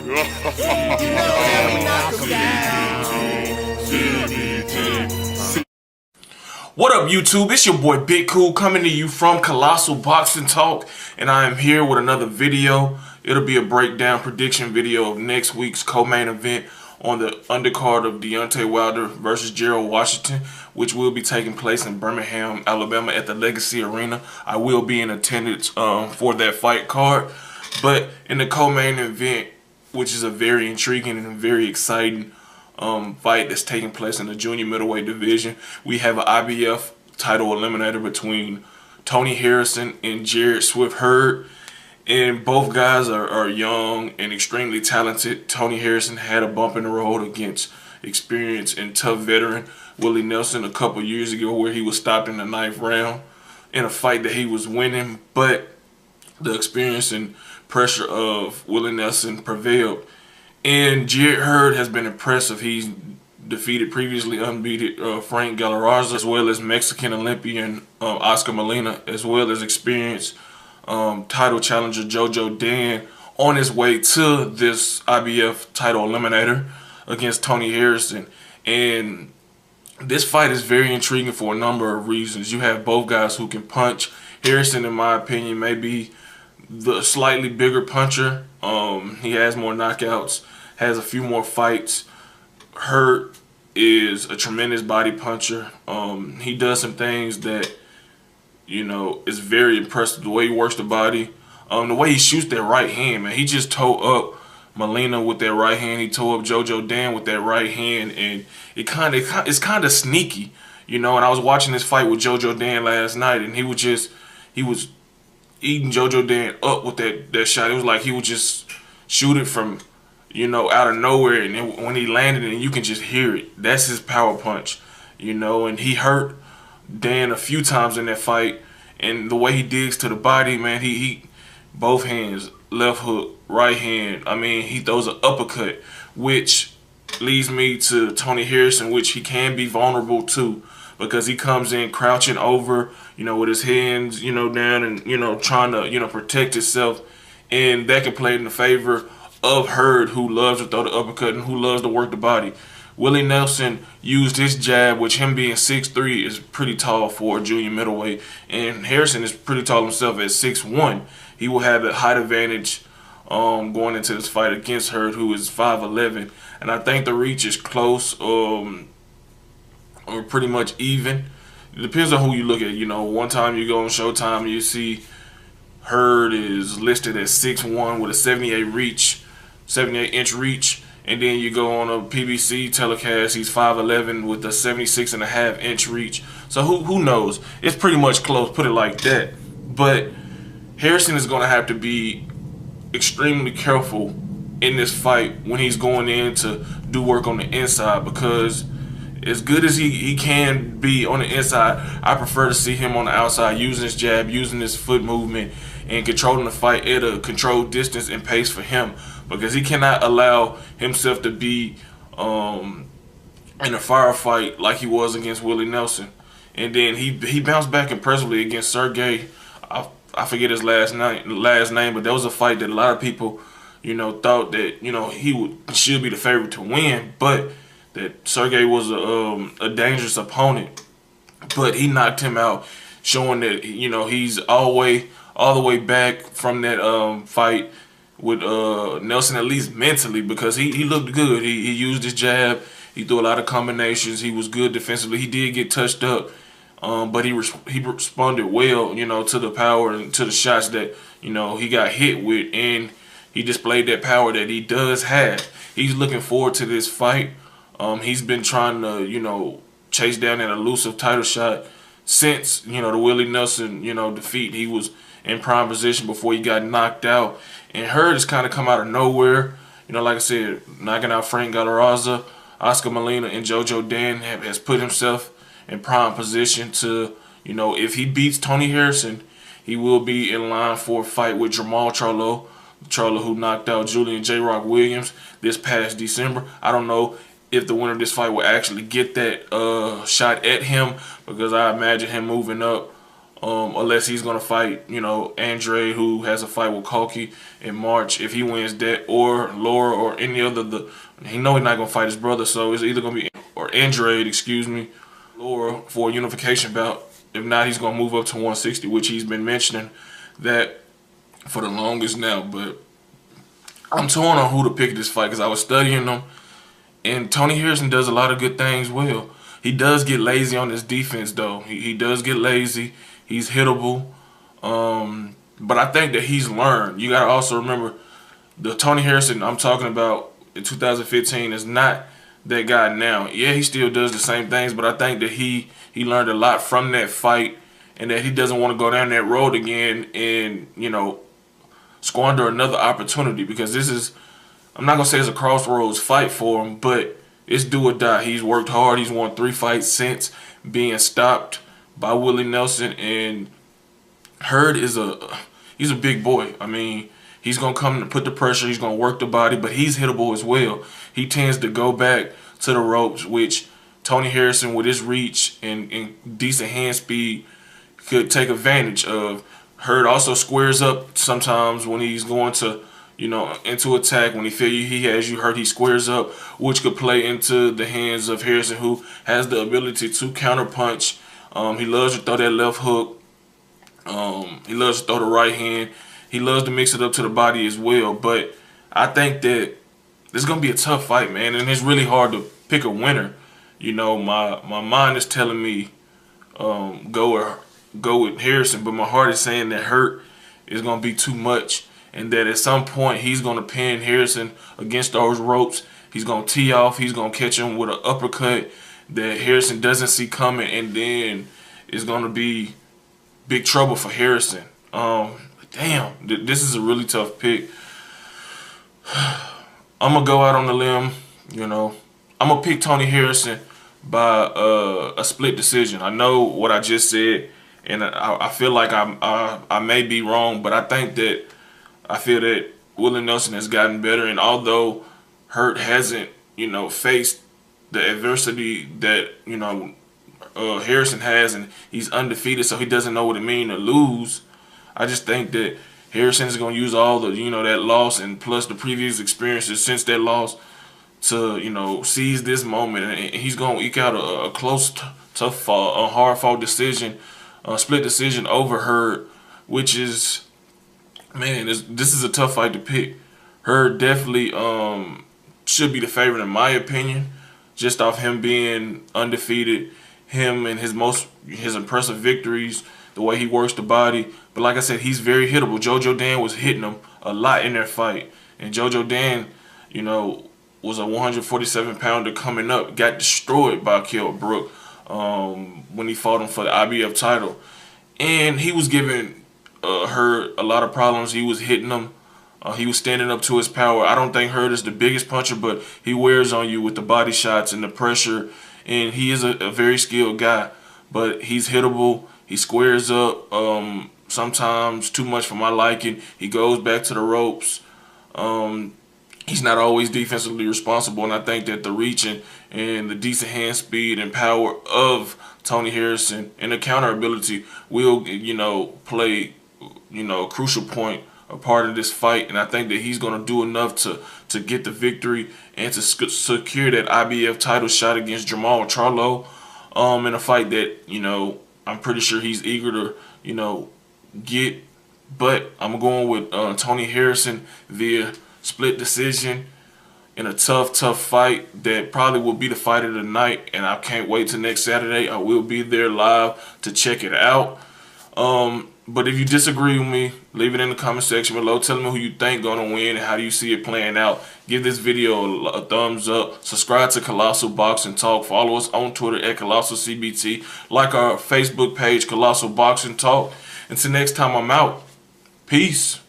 What up, YouTube? It's your boy Big Cool coming to you from Colossal Boxing Talk, and I am here with another video. It'll be a breakdown prediction video of next week's co-main event on the undercard of Deontay Wilder versus Jarrett Washington, which will be taking place in Birmingham, Alabama at the Legacy Arena. I will be in attendance for that fight card. But in the co-main event, which is a very intriguing and very exciting fight that's taking place in the junior middleweight division, we have an IBF title eliminator between Tony Harrison and Jarrett Hurd. And both guys are young and extremely talented. Tony Harrison had a bump in the road against experienced and tough veteran Willie Nelson a couple years ago, where he was stopped in the 9th round in a fight that he was winning, but the experience and pressure of Willie Nelson prevailed. And Jarrett Hurd has been impressive. He's defeated previously unbeaten Frank Galarraza, as well as Mexican Olympian Oscar Molina, as well as experienced title challenger Jojo Dan, on his way to this IBF title eliminator against Tony Harrison. And this fight is very intriguing for a number of reasons. You have both guys who can punch. Harrison, in my opinion, may be the slightly bigger puncher. He has more knockouts, has a few more fights. Hurd is a tremendous body puncher. He does some things that, you know, is very impressive. The way he works the body, the way he shoots that right hand, man. He just tore up Molina with that right hand. He tore up Jojo Dan with that right hand, and it's kind of sneaky, you know. And I was watching this fight with Jojo Dan last night, and he was eating Jojo Dan up with that shot. It was like he would just shoot it from, you know, out of nowhere, and then when he landed it, you can just hear it. That's his power punch, you know. And he hurt Dan a few times in that fight, and the way he digs to the body, man, he both hands, left hook, right hand. I mean, he throws an uppercut, which leads me to Tony Harrison, which he can be vulnerable to, because he comes in crouching over, you know, with his hands, you know, down, and, you know, trying to, you know, protect himself, and that can play in the favor of Hurd, who loves to throw the uppercut and who loves to work the body. Willie Nelson used his jab, which, him being 6'3", is pretty tall for a junior middleweight, and Harrison is pretty tall himself at 6'1". He will have a height advantage going into this fight against Hurd, who is 5'11", and I think the reach is close, or pretty much even. It depends on who you look at. You know, one time you go on Showtime, you see Hurd is listed at 6'1" with a 78-inch reach. And then you go on a PBC telecast, he's 5'11" with a 76.5-inch reach. So who knows? It's pretty much close, put it like that. But Harrison is going to have to be extremely careful in this fight when he's going in to do work on the inside, because as good as he can be on the inside, I prefer to see him on the outside, using his jab, using his foot movement, and controlling the fight at a controlled distance and pace for him, because he cannot allow himself to be in a firefight like he was against Willie Nelson. And then he bounced back impressively against Sergey. I forget his last name, but that was a fight that a lot of people, you know, thought that, you know, should be the favorite to win, but that Sergey was a dangerous opponent. But he knocked him out, showing that, you know, he's all the way back from that fight with Nelson, at least mentally, because he looked good. He used his jab. He threw a lot of combinations. He was good defensively. He did get touched up, but he responded well, you know, to the power and to the shots that, you know, he got hit with, and he displayed that power that he does have. He's looking forward to this fight. He's been trying to, you know, chase down that elusive title shot since, you know, the Willie Nelson, you know, defeat. He was in prime position before he got knocked out. And Hurd has kind of come out of nowhere. You know, like I said, knocking out Frank Galarraza, Oscar Molina, and Jojo Dan has put himself in prime position to, you know, if he beats Tony Harrison, he will be in line for a fight with Jamal Charlo, who knocked out Julian J. Rock Williams this past December. I don't know if the winner of this fight will actually get that shot at him, because I imagine him moving up unless he's gonna fight, Andre, who has a fight with Koki in March. If he wins that, or Laura, or any other, he's not gonna fight his brother, so it's either gonna be or Andre, excuse me, Laura for a unification bout. If not, he's gonna move up to 160, which he's been mentioning that for the longest now. But I'm torn on who to pick this fight because I was studying them, and Tony Harrison does a lot of good things well. He does get lazy on his defense, though. He does get lazy. He's hittable. But I think that he's learned. You got to also remember, the Tony Harrison I'm talking about in 2015 is not that guy now. Yeah, he still does the same things, but I think that he learned a lot from that fight, and that he doesn't want to go down that road again and, squander another opportunity, because this is, I'm not going to say it's a crossroads fight for him, but it's do or die. He's worked hard. He's won 3 fights since being stopped by Willie Nelson, and Hurd is he's a big boy. I mean, he's going to come and put the pressure. He's going to work the body, but he's hittable as well. He tends to go back to the ropes, which Tony Harrison, with his reach and decent hand speed, could take advantage of. Hurd also squares up sometimes when he's going to, into attack. When he feel he has you hurt, he squares up, which could play into the hands of Harrison, who has the ability to counterpunch. He loves to throw that left hook. He loves to throw the right hand. He loves to mix it up to the body as well. But I think that this is going to be a tough fight, man, and it's really hard to pick a winner. My mind is telling me go with Harrison, but my heart is saying that Hurd is going to be too much, and that at some point he's going to pin Harrison against those ropes. He's going to tee off. He's going to catch him with an uppercut that Harrison doesn't see coming, and then it's going to be big trouble for Harrison. Damn, this is a really tough pick. I'm going to go out on the limb, I'm going to pick Tony Harrison by a split decision. I know what I just said, and I feel like I may be wrong, but I feel that Willie Nelson has gotten better, and although Hurd hasn't, faced the adversity that, Harrison has, and he's undefeated, so he doesn't know what it means to lose, I just think that Harrison is going to use all the, that loss and plus the previous experiences since that loss to, seize this moment, and he's going to eke out a close, tough, hard-fought decision, split decision over Hurd, which is, man, this is a tough fight to pick. Hurd definitely should be the favorite in my opinion, just off him being undefeated, him and his impressive victories, the way he works the body. But like I said, he's very hittable. JoJo Dan was hitting him a lot in their fight, and JoJo Dan, was a 147-pounder coming up, got destroyed by Kell Brook when he fought him for the IBF title. And he was giving Hurd a lot of problems. He was hitting him. He was standing up to his power. I don't think Hurd is the biggest puncher, but he wears on you with the body shots and the pressure. And he is a very skilled guy. But he's hittable. He squares up sometimes too much for my liking. He goes back to the ropes. He's not always defensively responsible, and I think that the reach and the decent hand speed and power of Tony Harrison and the counter ability will, play, a crucial point, a part of this fight, and I think that he's going to do enough to get the victory and to secure that IBF title shot against Jamal Charlo in a fight that, I'm pretty sure he's eager to, get. But I'm going with Tony Harrison via split decision in a tough fight that probably will be the fight of the night, and I can't wait till next Saturday. I will be there live to check it out. But if you disagree with me, leave it in the comment section below. Tell me who you think gonna win and how do you see it playing out. Give this video a thumbs up. Subscribe to Colossal Boxing Talk. Follow us on Twitter at Colossal CBT. Like our Facebook page, Colossal Boxing Talk. Until next time, I'm out. Peace.